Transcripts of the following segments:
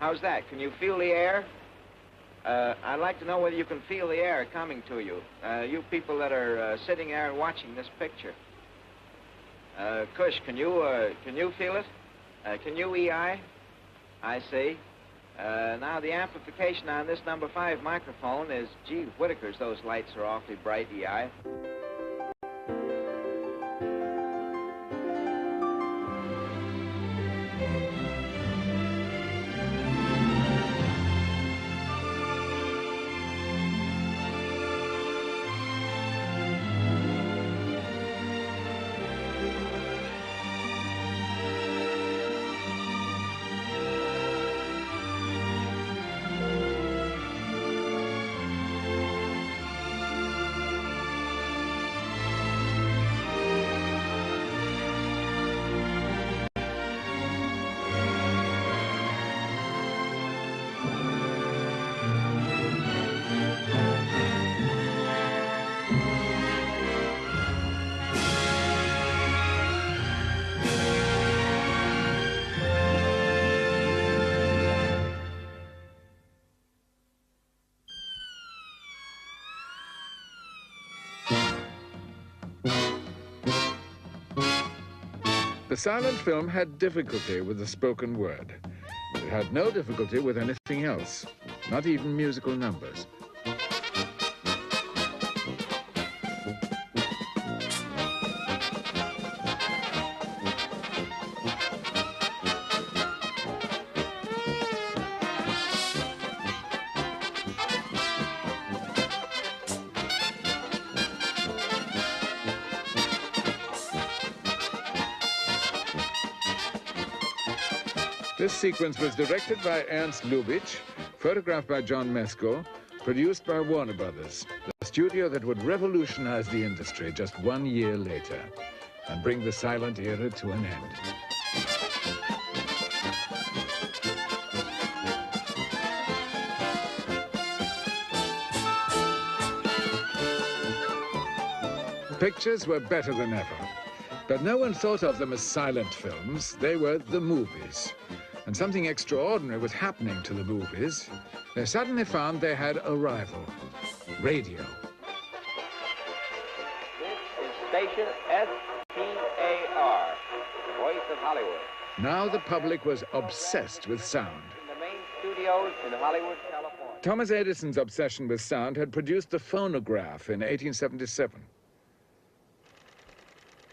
How's that? Can you feel the air? I'd like to know whether you can feel the air coming to you. You people that are sitting there and watching this picture. Cush, can you feel it? Can you EI? I see. Now the amplification on this number 5 microphone is, gee whittakers, those lights are awfully bright, EI. The silent film had difficulty with the spoken word. It had no difficulty with anything else, not even musical numbers. This sequence was directed by Ernst Lubitsch, photographed by John Mesko, produced by Warner Brothers, the studio that would revolutionize the industry just 1 year later and bring the silent era to an end. Pictures were better than ever, but no one thought of them as silent films. They were the movies. And something extraordinary was happening to the movies. They suddenly found they had a rival, radio. This is station SPAR, Voice of Hollywood. Now the public was obsessed with sound. In the main studios in Hollywood, California. Thomas Edison's obsession with sound had produced the phonograph in 1877.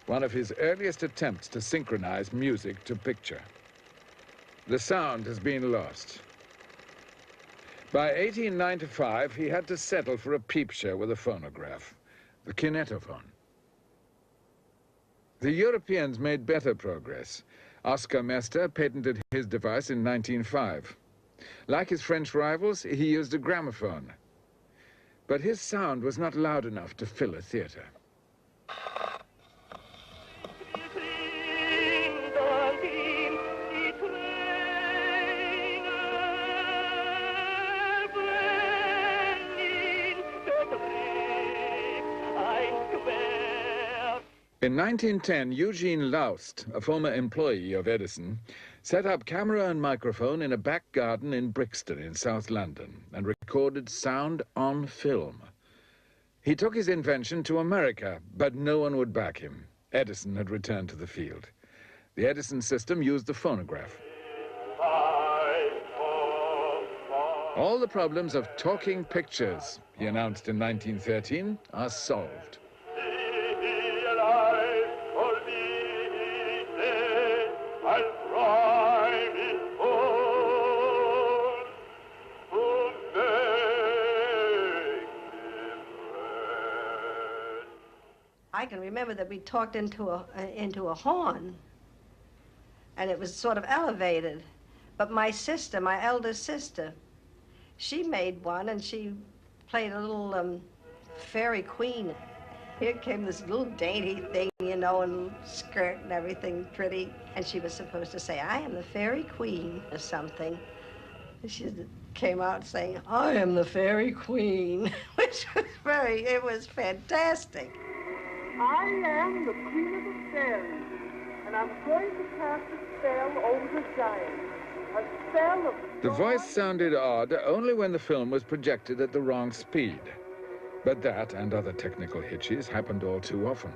One of his earliest attempts to synchronize music to picture. The sound has been lost. By 1895, he had to settle for a peep show with a phonograph, the kinetophone. The Europeans made better progress. Oscar Mester patented his device in 1905. Like his French rivals, he used a gramophone. But his sound was not loud enough to fill a theater. In 1910, Eugene Laust, a former employee of Edison, set up camera and microphone in a back garden in Brixton in South London and recorded sound on film. He took his invention to America, but no one would back him. Edison had returned to the field. The Edison system used the phonograph. All the problems of talking pictures, he announced in 1913, are solved. I can remember that we talked into a horn, and it was sort of elevated. But my sister, my eldest sister, she made one, and she played a little fairy queen. Here came this little dainty thing, you know, and skirt and everything pretty. And she was supposed to say, "I am the fairy queen," or something. And she came out saying, "I am the fairy queen," which was it was fantastic. I am the queen of the fairies, and I'm going to cast a spell over the giants. a spell of The voice joy. sounded odd only when the film was projected at the wrong speed. But that and other technical hitches happened all too often.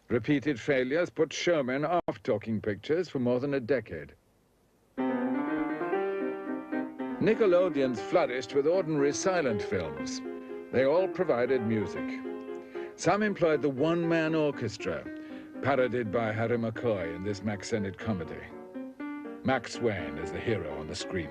Repeated failures put showmen off talking pictures for more than a decade. Nickelodeons flourished with ordinary silent films. They all provided music. Some employed the one-man orchestra, parodied by Harry McCoy in this Max Sennett comedy. Max Wayne is the hero on the screen.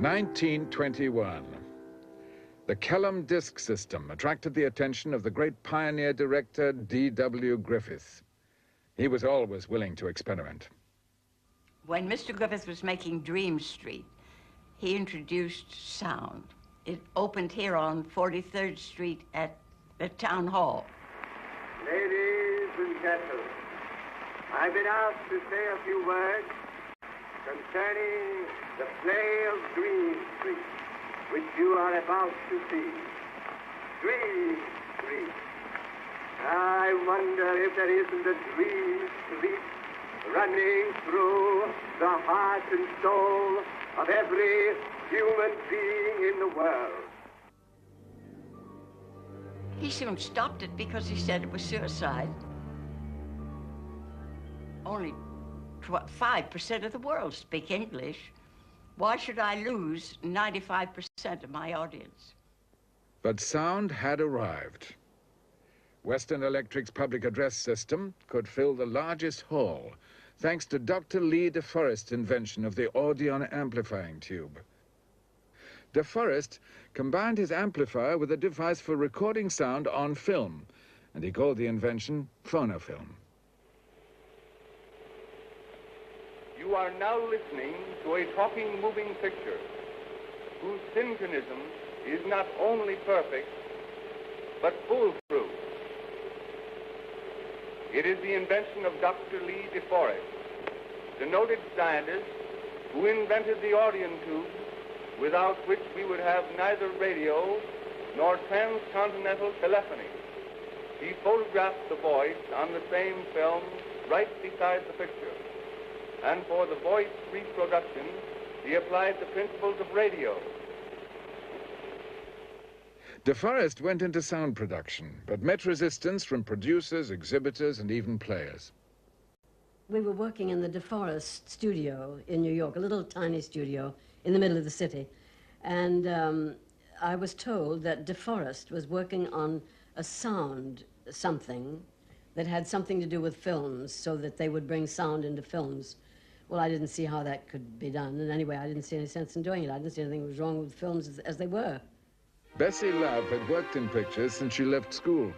(1921). The Kellum disc system attracted the attention of the great pioneer director D.W. Griffith. He was always willing to experiment. When Mr. Griffith was making Dream Street, he introduced sound. It opened here on 43rd Street at the town hall. Ladies and gentlemen, I've been asked to say a few words concerning the play of Dream Street, which you are about to see. Dream Street. I wonder if there isn't a Dream Street running through the heart and soul of every human being in the world. He soon stopped it because he said it was suicide. Only 5% of the world speak English. Why should I lose 95% of my audience? But sound had arrived. Western Electric's public address system could fill the largest hall, thanks to Dr. Lee DeForest's invention of the Audion amplifying tube. DeForest combined his amplifier with a device for recording sound on film, and he called the invention phonofilm. You are now listening to a talking moving picture whose synchronism is not only perfect, but foolproof. It is the invention of Dr. Lee DeForest, the noted scientist who invented the Audion tube, without which we would have neither radio nor transcontinental telephony. He photographed the voice on the same film right beside the picture. And for the voice reproduction, he applied the principles of radio. DeForest went into sound production, but met resistance from producers, exhibitors, and even players. We were working in the DeForest studio in New York, a little tiny studio in the middle of the city. And I was told that DeForest was working on a sound something that had something to do with films, so that they would bring sound into films. Well, I didn't see how that could be done. And anyway, I didn't see any sense in doing it. I didn't see anything was wrong with films as they were. Bessie Love had worked in pictures since she left school.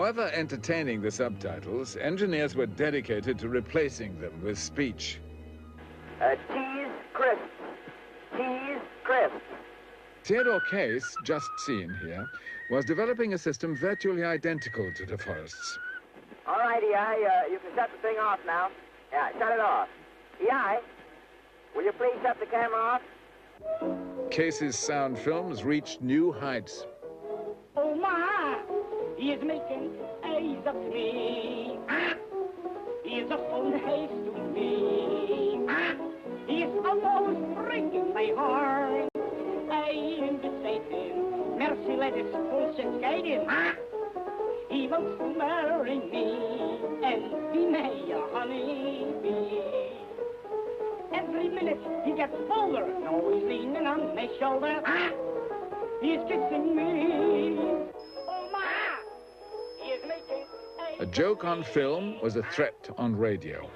However entertaining the subtitles, engineers were dedicated to replacing them with speech. Tease crisp. Tease crisp. Theodore Case, just seen here, was developing a system virtually identical to DeForest's. All right, EI, you can shut the thing off now. Yeah, shut it off. EI, will you please shut the camera off? Case's sound films reached new heights. Oh my, he is making eyes up to me. He is up on the haste to me. He is almost breaking my heart. I am Satan, mercy let his bullshit guide him. He wants to marry me and be my honeybee. Every minute he gets bolder. Now he's leaning on my shoulder. He's kissing me. Oh my! He is making A joke on film was a threat on radio.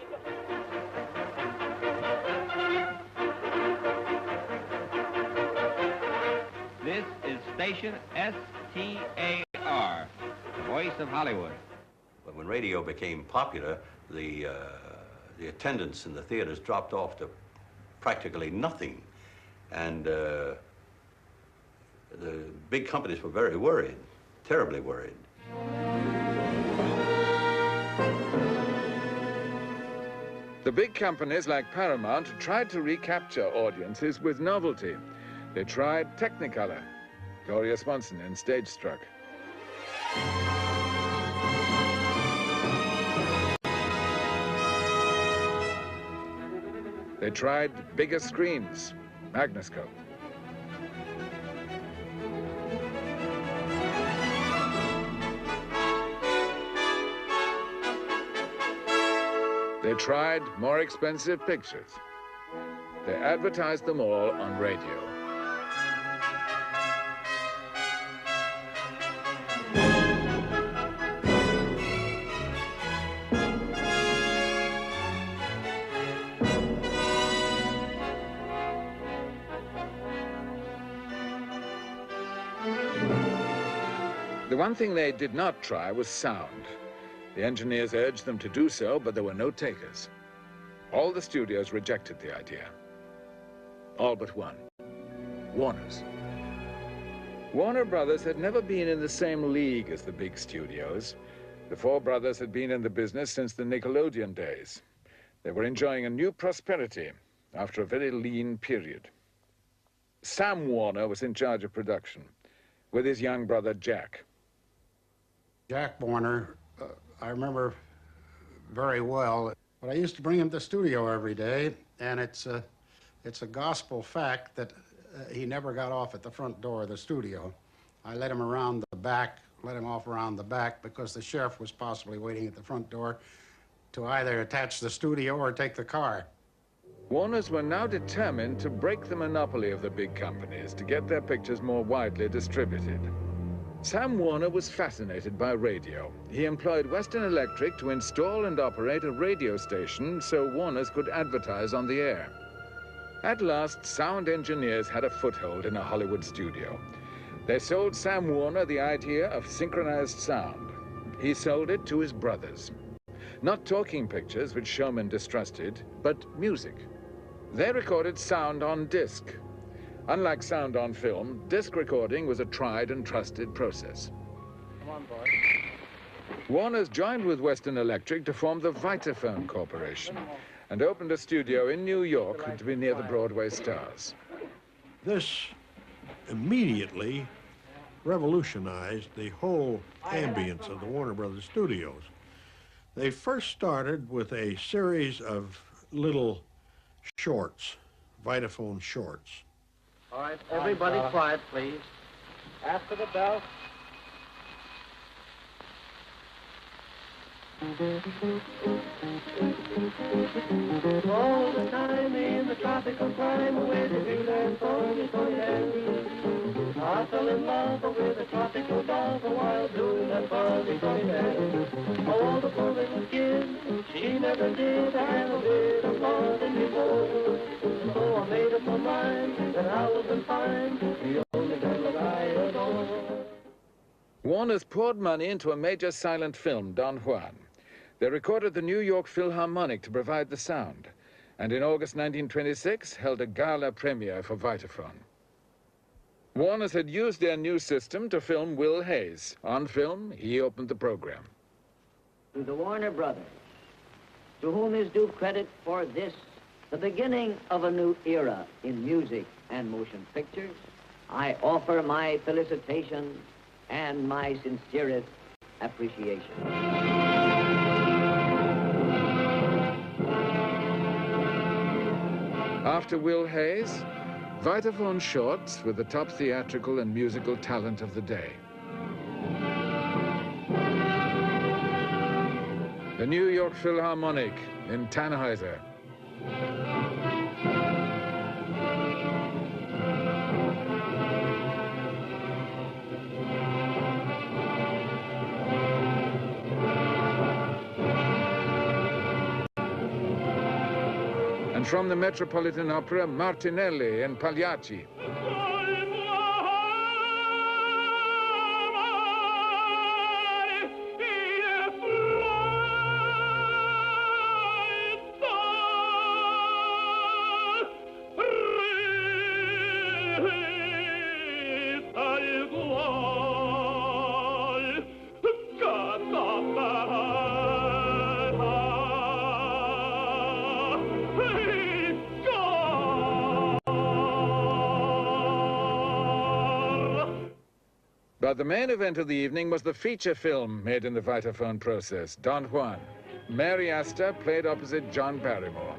This is station STAR, the voice of Hollywood. But when radio became popular, the attendance in the theaters dropped off to practically nothing. And the big companies were very worried, terribly worried. The big companies like Paramount tried to recapture audiences with novelty. They tried Technicolor, Gloria Swanson in Stage Struck. They tried bigger screens, Magnascope. They tried more expensive pictures. They advertised them all on radio. The one thing they did not try was sound. The engineers urged them to do so, but there were no takers. All the studios rejected the idea. All but one, Warner's. Warner Brothers had never been in the same league as the big studios. The four brothers had been in the business since the Nickelodeon days. They were enjoying a new prosperity after a very lean period. Sam Warner was in charge of production, with his young brother Jack. Jack Warner, I remember very well. But I used to bring him to the studio every day, and it's a gospel fact that he never got off at the front door of the studio. I let him around the back, let him off around the back, because the sheriff was possibly waiting at the front door to either attach the studio or take the car. Warners were now determined to break the monopoly of the big companies to get their pictures more widely distributed. Sam Warner was fascinated by radio. He employed Western Electric to install and operate a radio station so Warners could advertise on the air. At last, sound engineers had a foothold in a Hollywood studio. They sold Sam Warner the idea of synchronized sound. He sold it to his brothers. Not talking pictures, which showmen distrusted, but music. They recorded sound on disc. Unlike sound on film, disc recording was a tried and trusted process. Come on, boy. Warners joined with Western Electric to form the Vitaphone Corporation and opened a studio in New York to be near the Broadway stars. This immediately revolutionized the whole ambience of the Warner Brothers studios. They first started with a series of little shorts, Vitaphone shorts. All right, everybody quiet, please. After the bell. All the time in the tropical clime, where the green and sunny dance. I fell in love with a tropical dove while doing that fuzzy dance. All the poor little kid, she never did have a bit of love in before. So I made up my mind that I wasn't fine, the only girl that I adore. Warner's poured money into a major silent film, Don Juan. They recorded the New York Philharmonic to provide the sound, and in August 1926 held a gala premiere for Vitaphone. Warner's had used their new system to film Will Hayes. On film, he opened the program. To the Warner Brothers, to whom is due credit for this, the beginning of a new era in music and motion pictures, I offer my felicitations and my sincerest appreciation. After Will Hayes, Vitaphone shorts were the top theatrical and musical talent of the day. The New York Philharmonic in Tannhäuser. And from the Metropolitan Opera, Martinelli and Pagliacci. But the main event of the evening was the feature film made in the Vitaphone process, Don Juan. Mary Astor played opposite John Barrymore.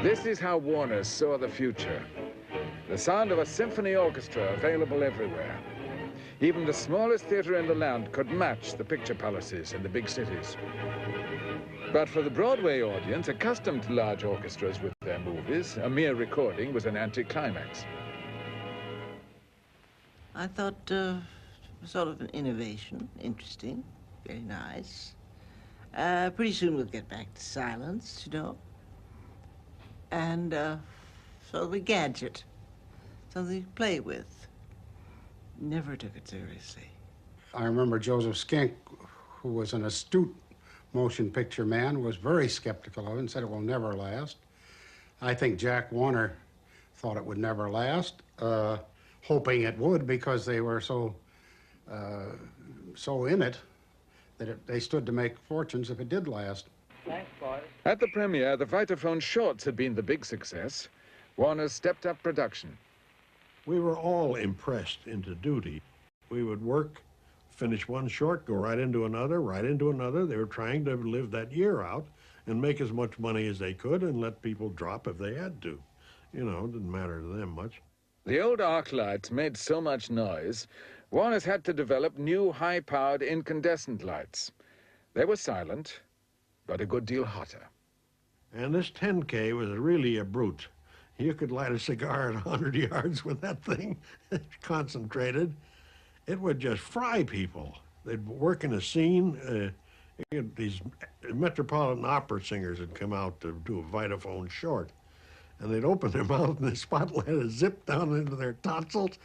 This is how Warner saw the future. The sound of a symphony orchestra available everywhere. Even the smallest theater in the land could match the picture palaces in the big cities. But for the Broadway audience, accustomed to large orchestras with their movies, a mere recording was an anticlimax. I thought sort of an innovation, interesting, very nice. Pretty soon we'll get back to silence, you know. And sort of a gadget, something to play with. Never took it seriously. I remember Joseph Skink, who was an astute motion picture man, was very skeptical of it and said it will never last. I think Jack Warner thought it would never last, hoping it would because they were so in it that they stood to make fortunes if it did last. Thanks, boys. At the premiere, the Vitaphone shorts had been the big success. Warner stepped up production. We were all impressed into duty. We would work, finish one short, go right into another, right into another. They were trying to live that year out and make as much money as they could and let people drop if they had to. You know, it didn't matter to them much. The old arc lights made so much noise, Warner's had to develop new high-powered incandescent lights. They were silent, but a good deal hotter. And this 10K was really a brute. You could light a cigar at 100 yards with that thing concentrated. It would just fry people. They'd work in a scene. These Metropolitan Opera singers had come out to do a Vitaphone short. And they'd open their mouth and the spotlight would zip down into their tonsils.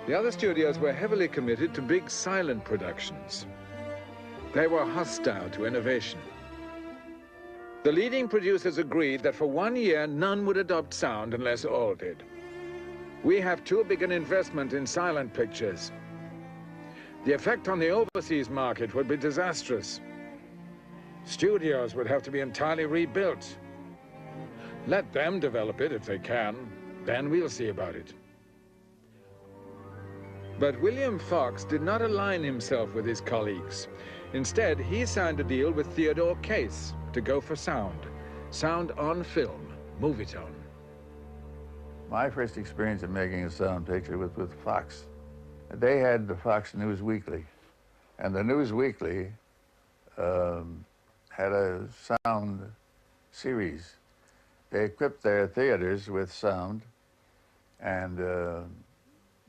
The other studios were heavily committed to big silent productions. They were hostile to innovation. The leading producers agreed that for 1 year, none would adopt sound unless all did. We have too big an investment in silent pictures. The effect on the overseas market would be disastrous. Studios would have to be entirely rebuilt. Let them develop it if they can, then we'll see about it. But William Fox did not align himself with his colleagues. Instead, he signed a deal with Theodore Case to go for sound. Sound on film, Movietone. My first experience of making a sound picture was with Fox. They had the Fox News Weekly, and the News Weekly had a sound series. They equipped their theaters with sound, and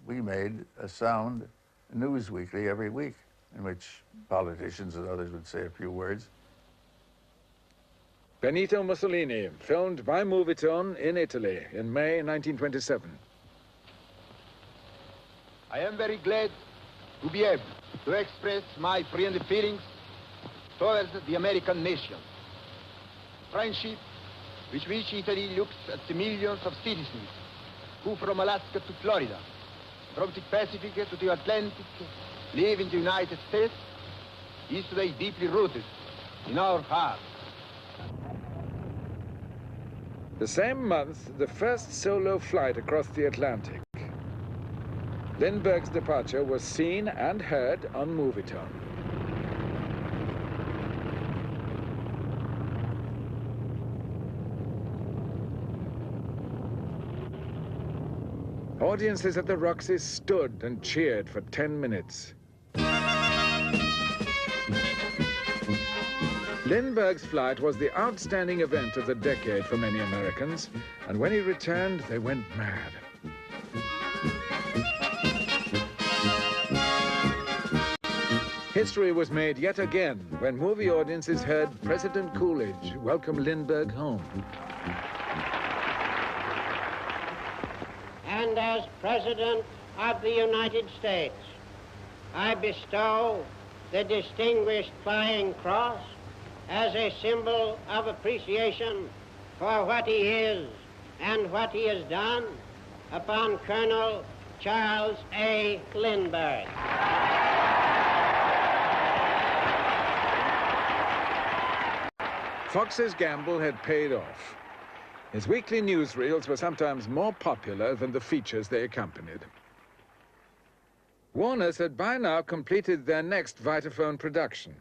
we made a sound news weekly every week, in which politicians and others would say a few words. Benito Mussolini, filmed by Movietone in Italy in May 1927. I am very glad to be able to express my friendly feelings towards the American nation. Friendship with which Italy looks at the millions of citizens who from Alaska to Florida, from the Pacific to the Atlantic, live in the United States, is today deeply rooted in our hearts. The same month, the first solo flight across the Atlantic. Lindbergh's departure was seen and heard on Movietone. Audiences at the Roxy stood and cheered for 10 minutes. Lindbergh's flight was the outstanding event of the decade for many Americans, and when he returned, they went mad. History was made yet again when movie audiences heard President Coolidge welcome Lindbergh home. And as President of the United States, I bestow the Distinguished Flying Cross as a symbol of appreciation for what he is and what he has done upon Colonel Charles A. Lindbergh. Fox's gamble had paid off. His weekly newsreels were sometimes more popular than the features they accompanied. Warner's had by now completed their next Vitaphone production.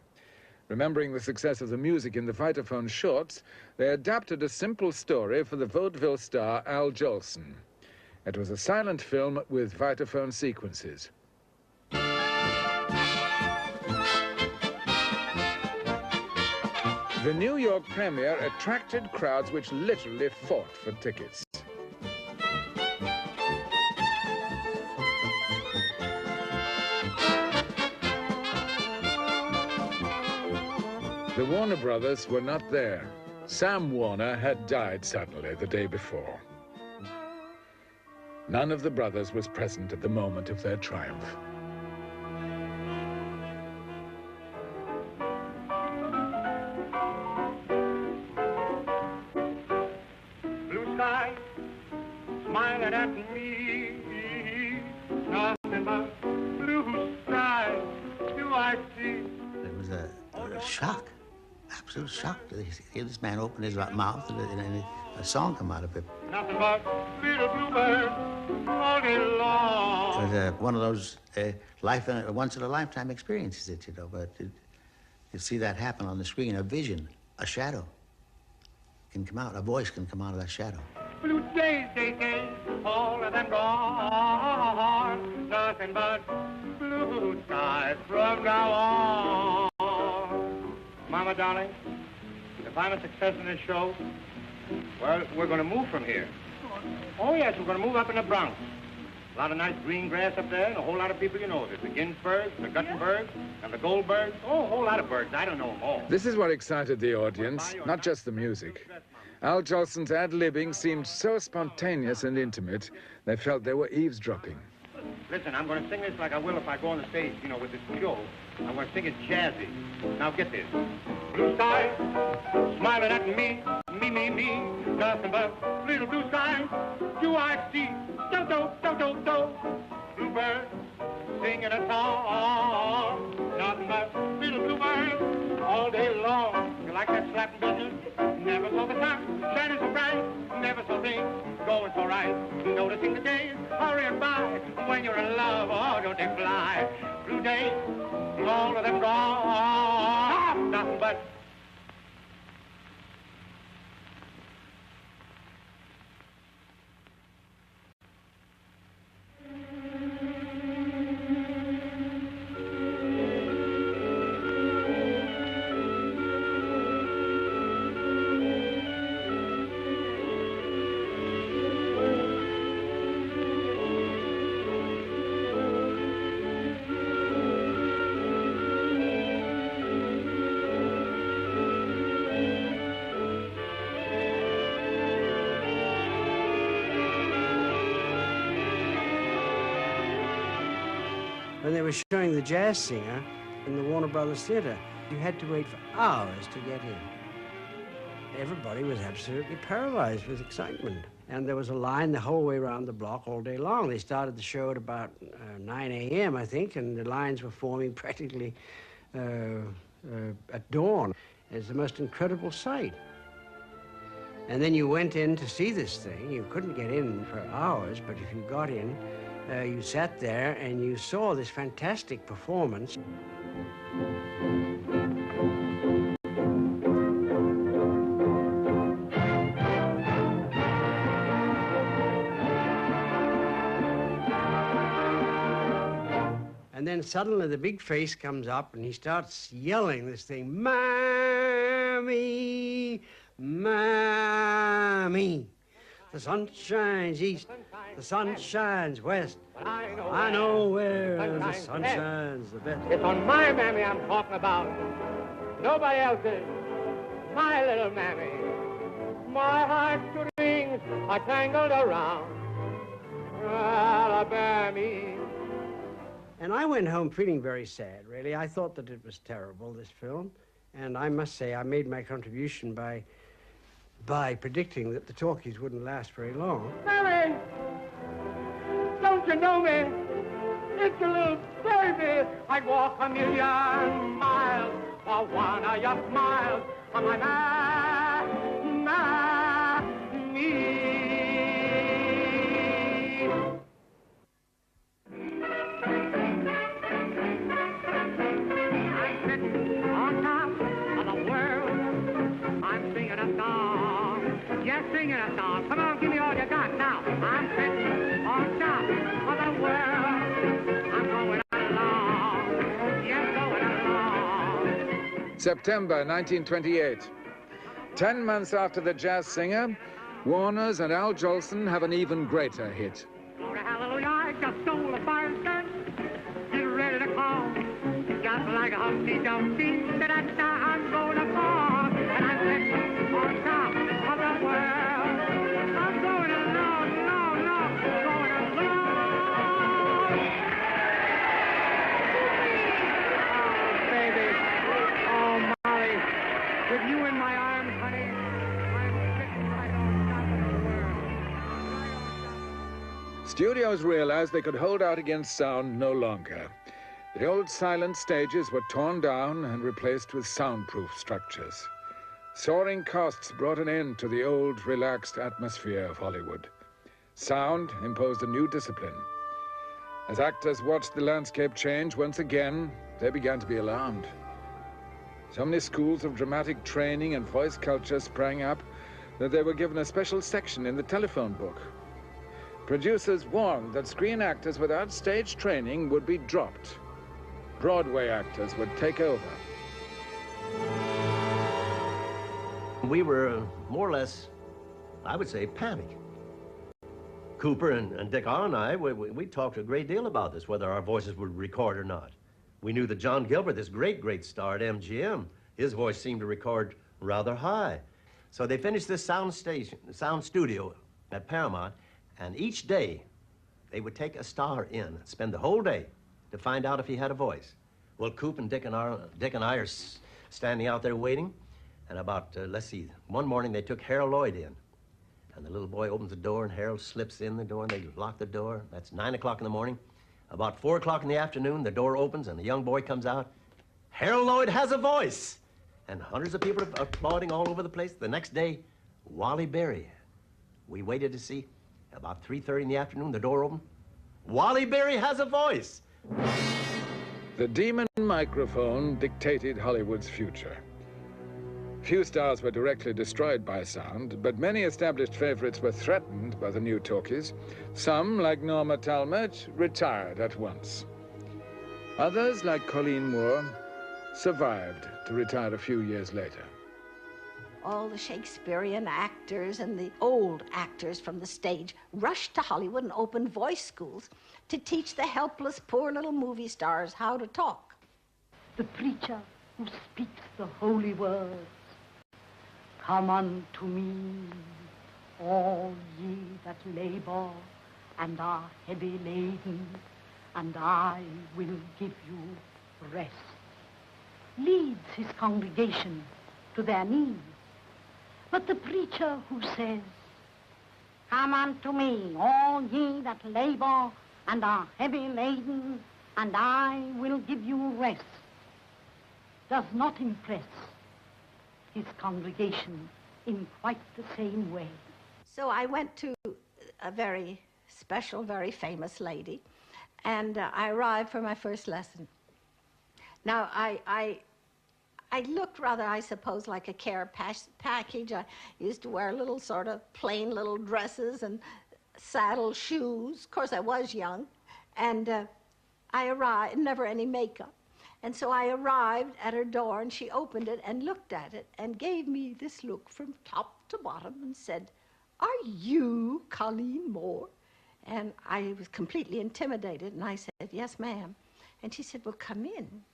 Remembering the success of the music in the Vitaphone shorts, they adapted a simple story for the vaudeville star Al Jolson. It was a silent film with Vitaphone sequences. The New York premiere attracted crowds which literally fought for tickets. The Warner brothers were not there. Sam Warner had died suddenly the day before. None of the brothers was present at the moment of their triumph. Blue sky, smiling at me, nothing but blue sky do I see. It was a shock, absolute shock to hear this man open his mouth and a song come out of it. Nothing but little bluebird all day long. It was one of those once-in-a-lifetime experiences, but you see that happen on the screen, a vision, a shadow can come out, a voice can come out of that shadow. Blue days, all of them gone. Nothing but blue skies from now on. Mama, darling, if I'm a success in this show, well, we're going to move from here. Oh, yes, we're going to move up in the Bronx. A lot of nice green grass up there, and a whole lot of people you know. There's the Ginsbergs, the Guttenbergs, and the Goldbergs. Oh, a whole lot of birds. I don't know them all. This is what excited the audience, not just the music. Al Jolson's ad-libbing seemed so spontaneous and intimate, they felt they were eavesdropping. Listen, I'm going to sing this like I will if I go on the stage, with this show. I'm going to sing it jazzy. Now get this. Blue sky, smiling at me, me, nothing but little blue sky. Do I see? Do. Bluebird singing a song. Nothing but little bluebird all day long. You like that slapping business? Never saw the sun shining so bright. Never saw things going so right. Noticing the days hurrying by. When you're in love, oh, don't they fly? Blue days, all of them gone. Nothing but when they were showing The Jazz Singer in the Warner Brothers Theater, you had to wait for hours to get in. Everybody was absolutely paralyzed with excitement. And there was a line the whole way around the block all day long. They started the show at about 9 a.m., I think, and the lines were forming practically at dawn. It's the most incredible sight. And then you went in to see this thing. You couldn't get in for hours, but if you got in, you sat there and you saw this fantastic performance. And then suddenly the big face comes up and he starts yelling this thing, "Mammy, Mammy. The sun shines east, the sun shines west. I know where the sun shines the best." It's on my mammy I'm talking about. Nobody else's. My little mammy. My heartstrings are tangled around Alabama. And I went home feeling very sad, really. I thought that it was terrible, this film. And I must say I made my contribution by predicting that the talkies wouldn't last very long. Mammy! Don't you know me? It's a little baby. I'd walk a million miles for one of your smiles on my mammy. I'm sitting on top of the world. I'm singing a song. Yes, singing a song. Come on, give me all you got now. I'm sitting on top of the world. I'm going along. Yes, going along. September 1928. 10 months after The Jazz Singer, Warner's and Al Jolson have an even greater hit. Glory, hallelujah, I just stole a fire skirt. Get ready to call. Just like a Humpty Dumpty, da-da-da, I'm going to fall. And I'm sitting on top of the world. I'm going along, going along. Oh, baby. Oh, Molly. With you in my arms, honey, I'm sitting right on top of the world. Studios realized they could hold out against sound no longer. The old silent stages were torn down and replaced with soundproof structures. Soaring costs brought an end to the old, relaxed atmosphere of Hollywood. Sound imposed a new discipline. As actors watched the landscape change once again, they began to be alarmed. So many schools of dramatic training and voice culture sprang up that they were given a special section in the telephone book. Producers warned that screen actors without stage training would be dropped. Broadway actors would take over. We were more or less, I would say, panicked. Cooper and Dick and I, we talked a great deal about this, whether our voices would record or not. We knew that John Gilbert, this great, great star at MGM, his voice seemed to record rather high. So they finished this sound studio at Paramount, and each day they would take a star in, spend the whole day to find out if he had a voice. Well, Coop and Dick and I are standing out there waiting, and about, let's see, one morning they took Harold Lloyd in, and the little boy opens the door, and Harold slips in the door, and they lock the door. That's 9 o'clock in the morning. About 4 o'clock in the afternoon, the door opens, and the young boy comes out. Harold Lloyd has a voice! And hundreds of people are applauding all over the place. The next day, Wally Berry. We waited to see About 3:30 in the afternoon, the door opened. Wally Berry has a voice. The demon microphone dictated Hollywood's future. Few stars were directly destroyed by sound, but many established favorites were threatened by the new talkies. Some, like Norma Talmadge, retired at once. Others, like Colleen Moore, survived to retire a few years later. All the Shakespearean actors and the old actors from the stage rushed to Hollywood and opened voice schools to teach the helpless, poor little movie stars how to talk. The preacher who speaks the holy words, "Come unto me, all ye that labor and are heavy laden, and I will give you rest," leads his congregation to their knees. But the preacher who says, "Come unto me, all ye that labor and are heavy laden, and I will give you rest," does not impress his congregation in quite the same way. So I went to a very special, very famous lady, and I arrived for my first lesson. Now, I looked rather, I suppose, like a care package. I used to wear little sort of plain little dresses and saddle shoes. Of course, I was young. And I arrived, never any makeup. And so I arrived at her door, and she opened it and looked at it and gave me this look from top to bottom and said, "Are you Colleen Moore?" And I was completely intimidated, and I said, "Yes, ma'am." And she said, "Well, come in."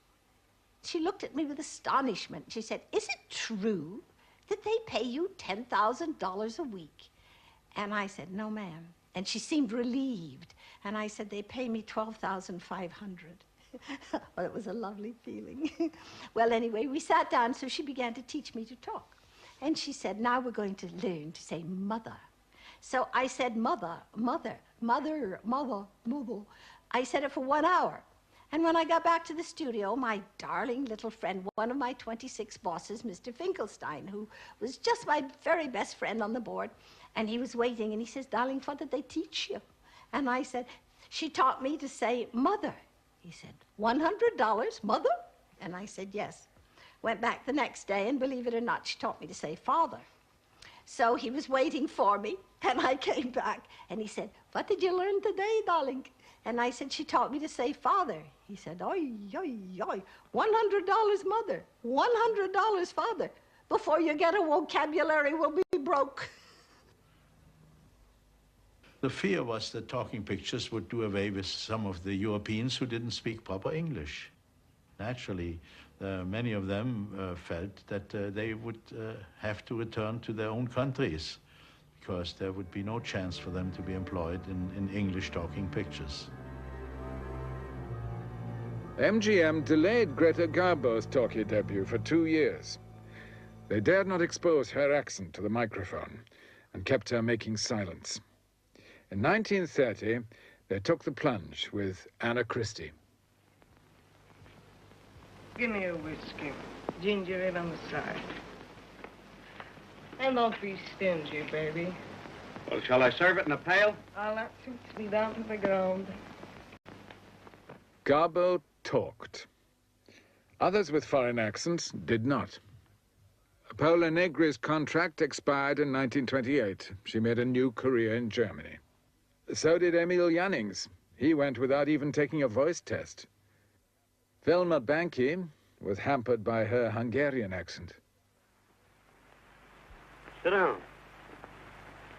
She looked at me with astonishment. She said, "Is it true that they pay you $10,000 a week?" And I said, "No, ma'am." And she seemed relieved. And I said, "They pay me $12,500. Well, it was a lovely feeling. Well, anyway, we sat down, so she began to teach me to talk. And she said, "Now we're going to learn to say mother." So I said, "Mother, mother, mother, mother, mother." I said it for 1 hour. And when I got back to the studio, my darling little friend, one of my 26 bosses, Mr. Finkelstein, who was just my very best friend on the board, and he was waiting, and he says, "Darling, what did they teach you?" And I said, "She taught me to say mother." He said, $100, mother? And I said, "Yes." Went back the next day, and believe it or not, she taught me to say father. So he was waiting for me, and I came back, and he said, "What did you learn today, darling?" And I said, "She taught me to say father." He said, "Oi, oi, oi, $100 mother, $100 father. Before you get a vocabulary, we'll be broke." The fear was that talking pictures would do away with some of the Europeans who didn't speak proper English. Naturally, many of them felt that they would have to return to their own countries because there would be no chance for them to be employed in English-talking pictures. MGM delayed Greta Garbo's talkie debut for 2 years. They dared not expose her accent to the microphone and kept her making silence. In 1930, they took the plunge with Anna Christie. Give me a whiskey, ginger ale on the side. And don't be stingy, baby. Well, shall I serve it in a pail? All that suits me down to the ground. Garbo talked. Others with foreign accents did not. Paula Negri's contract expired in 1928. She made a new career in Germany. So did Emil Jannings. He went without even taking a voice test. Velma Banky was hampered by her Hungarian accent. Sit down.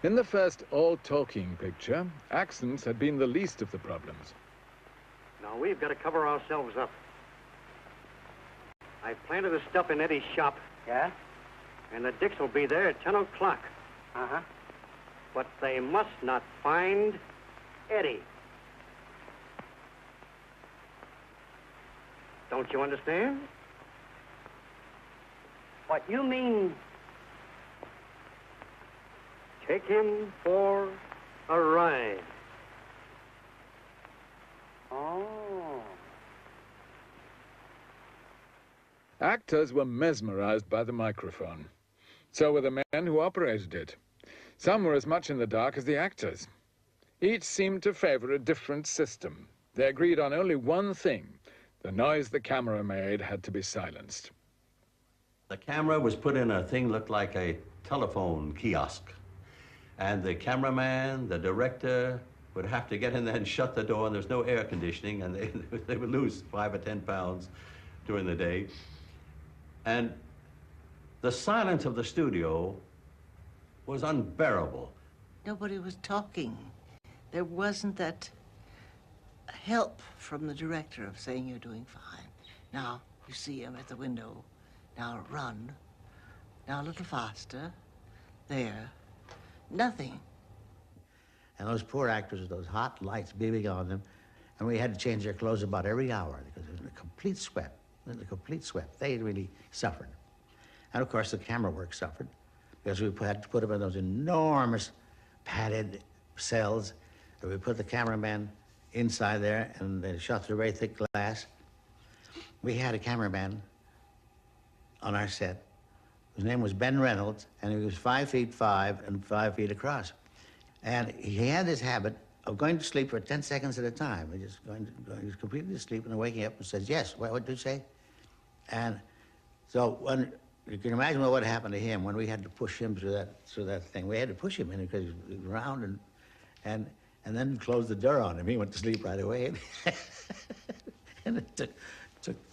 In the first all-talking picture, accents had been the least of the problems. Now, we've got to cover ourselves up. I planted the stuff in Eddie's shop. Yeah? And the Dicks will be there at 10 o'clock. Uh-huh. But they must not find Eddie. Don't you understand? What you mean? Take him for a ride. Oh. Actors were mesmerized by the microphone. So were the men who operated it. Some were as much in the dark as the actors. Each seemed to favor a different system. They agreed on only one thing. The noise the camera made had to be silenced. The camera was put in a thing looked like a telephone kiosk. And the cameraman, the director, would have to get in there and shut the door, and there's no air conditioning, and they would lose 5 or 10 pounds during the day. And the silence of the studio was unbearable. Nobody was talking. There wasn't that help from the director of saying you're doing fine. Now you see him at the window. Now run. Now a little faster. There. Nothing. And those poor actors with those hot lights beaming on them, and we had to change their clothes about every hour because it was a complete sweat. It was a complete sweat. They really suffered. And of course the camera work suffered because we had to put them in those enormous padded cells. We put the cameraman inside there, and they shot through very thick glass. We had a cameraman on our set. His name was Ben Reynolds, and he was 5'5" and 5 feet across. And he had this habit of going to sleep for 10 seconds at a time. He was completely asleep and then waking up and says, "Yes, what did you say?" And so when you can imagine what happened to him when we had to push him through that thing. We had to push him in because he was round and then close the door on him. He went to sleep right away. And it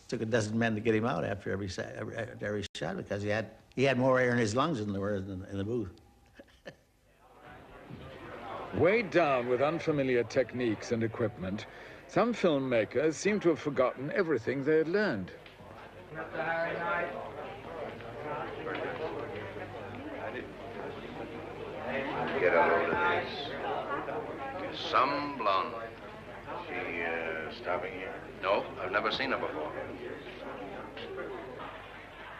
took a dozen men to get him out after every shot because he had more air in his lungs than there were in the booth. Weighed down with unfamiliar techniques and equipment, some filmmakers seem to have forgotten everything they had learned. Get a load of this. Some blonde. She stopping here? No, I've never seen her before.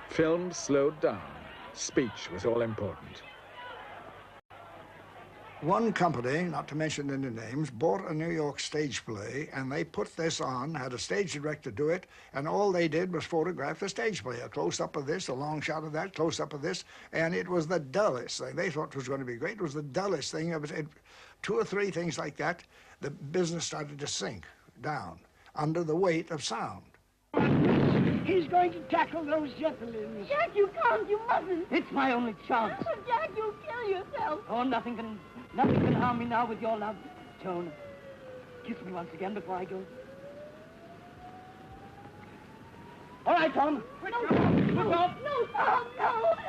Film slowed down. Speech was all important. One company, not to mention any names, bought a New York stage play, and they put this on, had a stage director do it, and all they did was photograph the stage play, a close-up of this, a long shot of that, close-up of this, and it was the dullest thing. They thought it was going to be great. It was the dullest thing. Two or three things like that, the business started to sink down under the weight of sound. He's going to tackle those gentlemen. Jack, you can't, you mustn't. It's my only chance. Oh, Jack, you'll kill yourself. Oh, nothing can harm me now with your love. Joan, kiss me once again before I go. All right, Tom. No, Tom, no.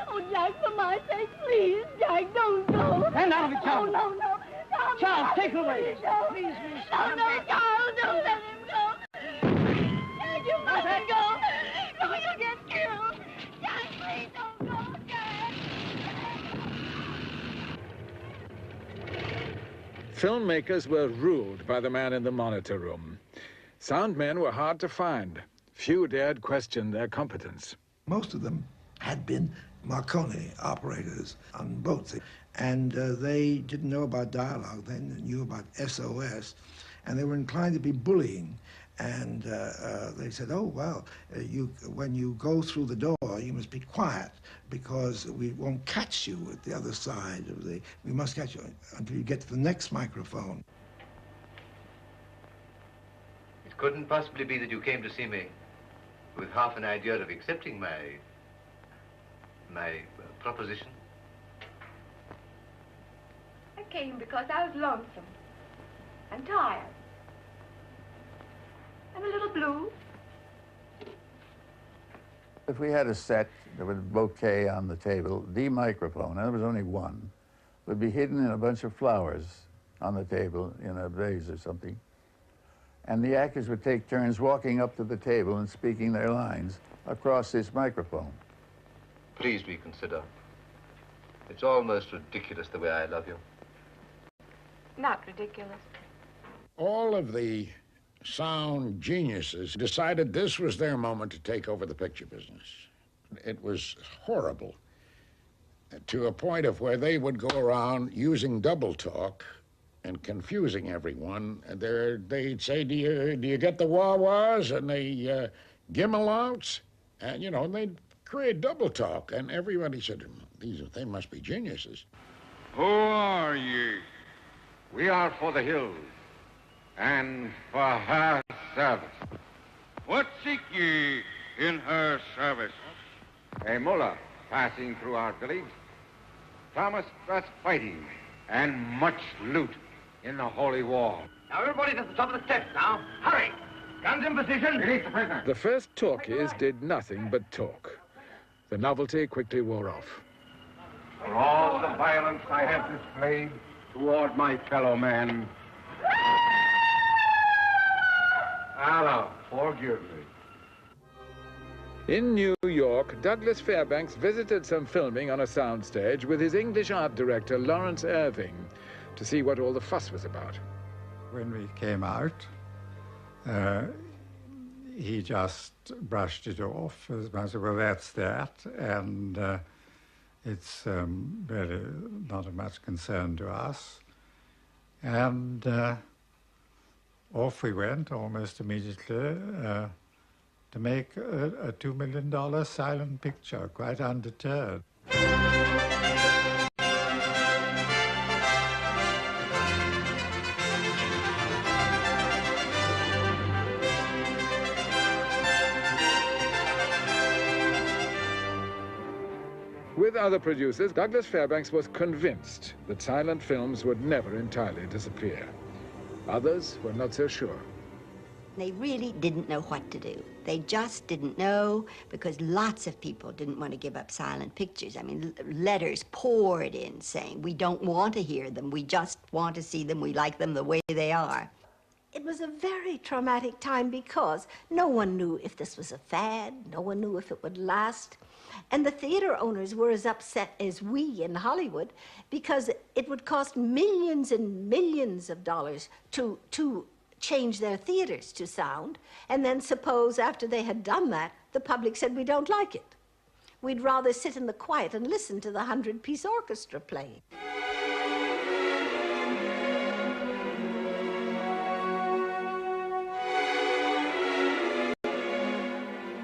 Oh, Jack, for my sake, please. Jack, don't go. Stand out of it, Charles. No. Tom, Charles, no, take her away. No. Please, miss. No, Charles, don't let him go. Jack, you mustn't go. No, you'll get killed. Jack, please don't go, Jack. Filmmakers were ruled by the man in the monitor room. Sound men were hard to find. Few dared question their competence. Most of them had been Marconi operators on boats, and they didn't know about dialogue. They knew about SOS, and they were inclined to be bullying. And they said, "Oh, well, when you go through the door, you must be quiet because we won't catch you at the other side of the. We must catch you until you get to the next microphone." It couldn't possibly be that you came to see me with half an idea of accepting my proposition. I came because I was lonesome and tired. And a little blue. If we had a set, there was a bouquet on the table, the microphone, and there was only one, would be hidden in a bunch of flowers on the table in a vase or something. And the actors would take turns walking up to the table and speaking their lines across this microphone. Please reconsider. It's almost ridiculous the way I love you. Not ridiculous. All of the sound geniuses decided this was their moment to take over the picture business. It was horrible, to a point of where they would go around using double talk and confusing everyone. They'd say, do you get the wah-wahs and the gimmelouts? And, you know, they'd create double talk. And everybody said, they must be geniuses. Who are ye? We are for the hills and for her service. What seek ye in her service? A mullah passing through our village promised us fighting and much loot in the holy war. Now, everybody's at the top of the steps now. Hurry! Guns in position. Release the prisoner. The first talkies did nothing but talk. The novelty quickly wore off. For all the violence I have displayed toward my fellow man, Allah, forgive me. In New York, Douglas Fairbanks visited some filming on a soundstage with his English art director, Lawrence Irving, to see what all the fuss was about. When we came out, he just brushed it off as much as, well, that's that, and it's really not of much concern to us. And off we went almost immediately to make a $2 million silent picture, quite undeterred. With other producers, Douglas Fairbanks was convinced that silent films would never entirely disappear. Others were not so sure. They really didn't know what to do. They just didn't know, because lots of people didn't want to give up silent pictures. I mean, letters poured in saying, we don't want to hear them, we just want to see them, we like them the way they are. It was a very traumatic time because no one knew if this was a fad, no one knew if it would last. And the theater owners were as upset as we in Hollywood because it would cost millions and millions of dollars to change their theaters to sound. And then suppose after they had done that, the public said, we don't like it. We'd rather sit in the quiet and listen to the 100-piece orchestra playing.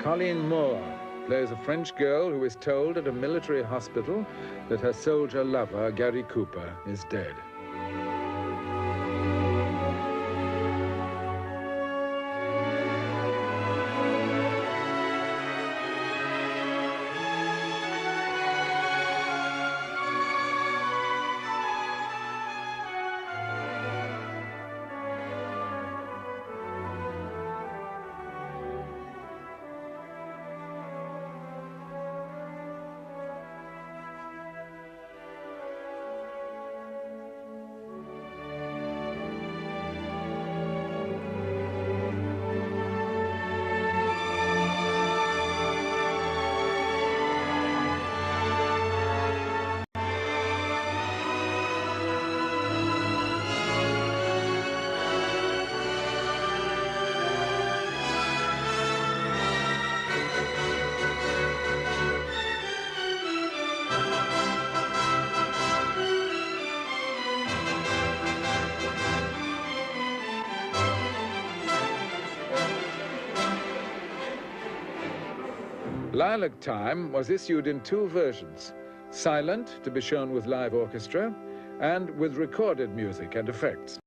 Colleen Moore plays a French girl who is told at a military hospital that her soldier lover, Gary Cooper, is dead. Lilac Time was issued in two versions, silent to be shown with live orchestra and with recorded music and effects.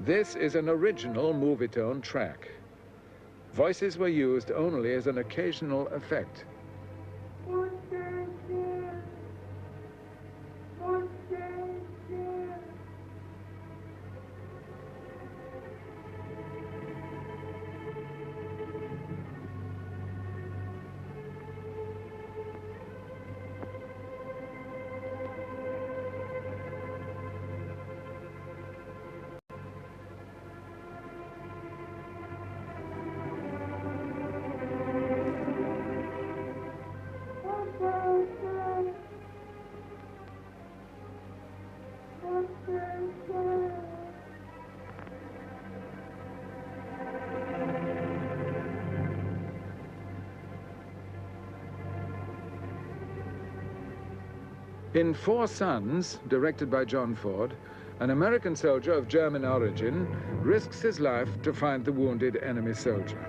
This is an original Movietone track. Voices were used only as an occasional effect. In Four Sons, directed by John Ford, an American soldier of German origin risks his life to find the wounded enemy soldier.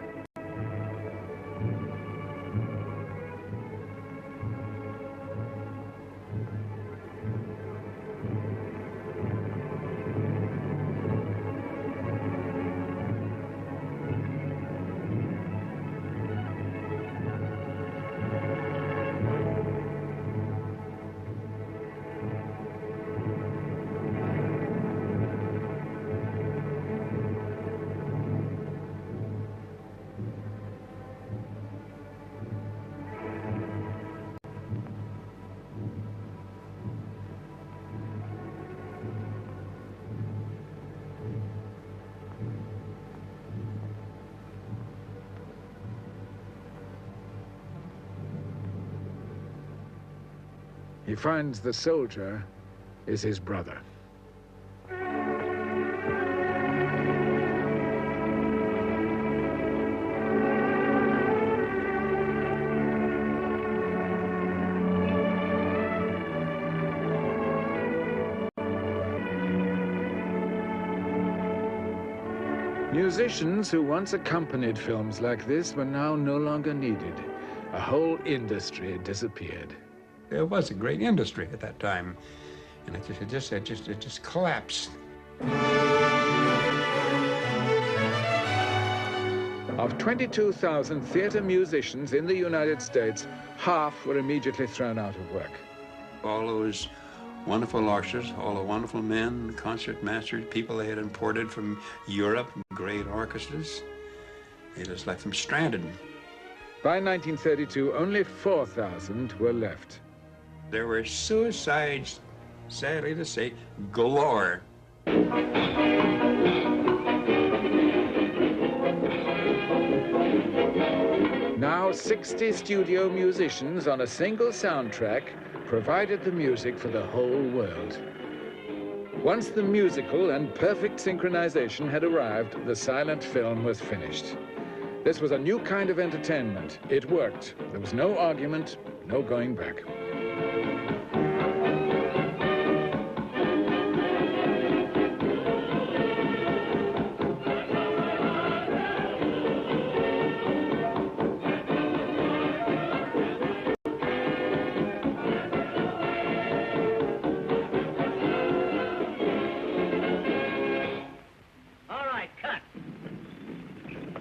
he finds the soldier is his brother. Musicians who once accompanied films like this were now no longer needed. A whole industry had disappeared. There was a great industry at that time, and it just collapsed. Of 22,000 theater musicians in the United States, half were immediately thrown out of work. All those wonderful orchestras, all the wonderful men, concert masters, people they had imported from Europe, great orchestras, they just left them stranded. By 1932, only 4,000 were left. There were suicides, sadly to say, galore. Now 60 studio musicians on a single soundtrack provided the music for the whole world. Once the musical and perfect synchronization had arrived, the silent film was finished. This was a new kind of entertainment. It worked. There was no argument, no going back.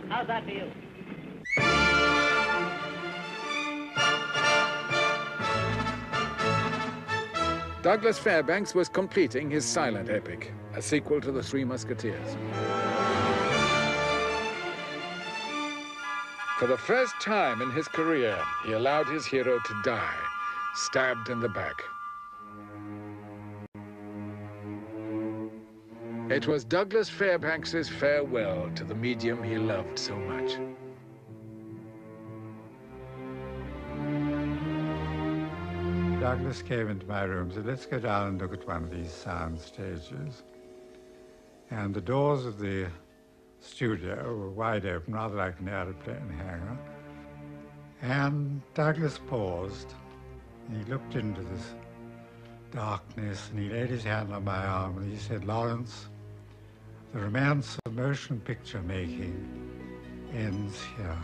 How's that for you? Douglas Fairbanks was completing his silent epic, a sequel to The Three Musketeers. For the first time in his career, he allowed his hero to die, stabbed in the back. It was Douglas Fairbanks's farewell to the medium he loved so much. Douglas came into my room and said, let's go down and look at one of these sound stages. And the doors of the studio were wide open, rather like an airplane hangar. And Douglas paused, and he looked into this darkness, and he laid his hand on my arm, and he said, Lawrence, the romance of motion picture making ends here.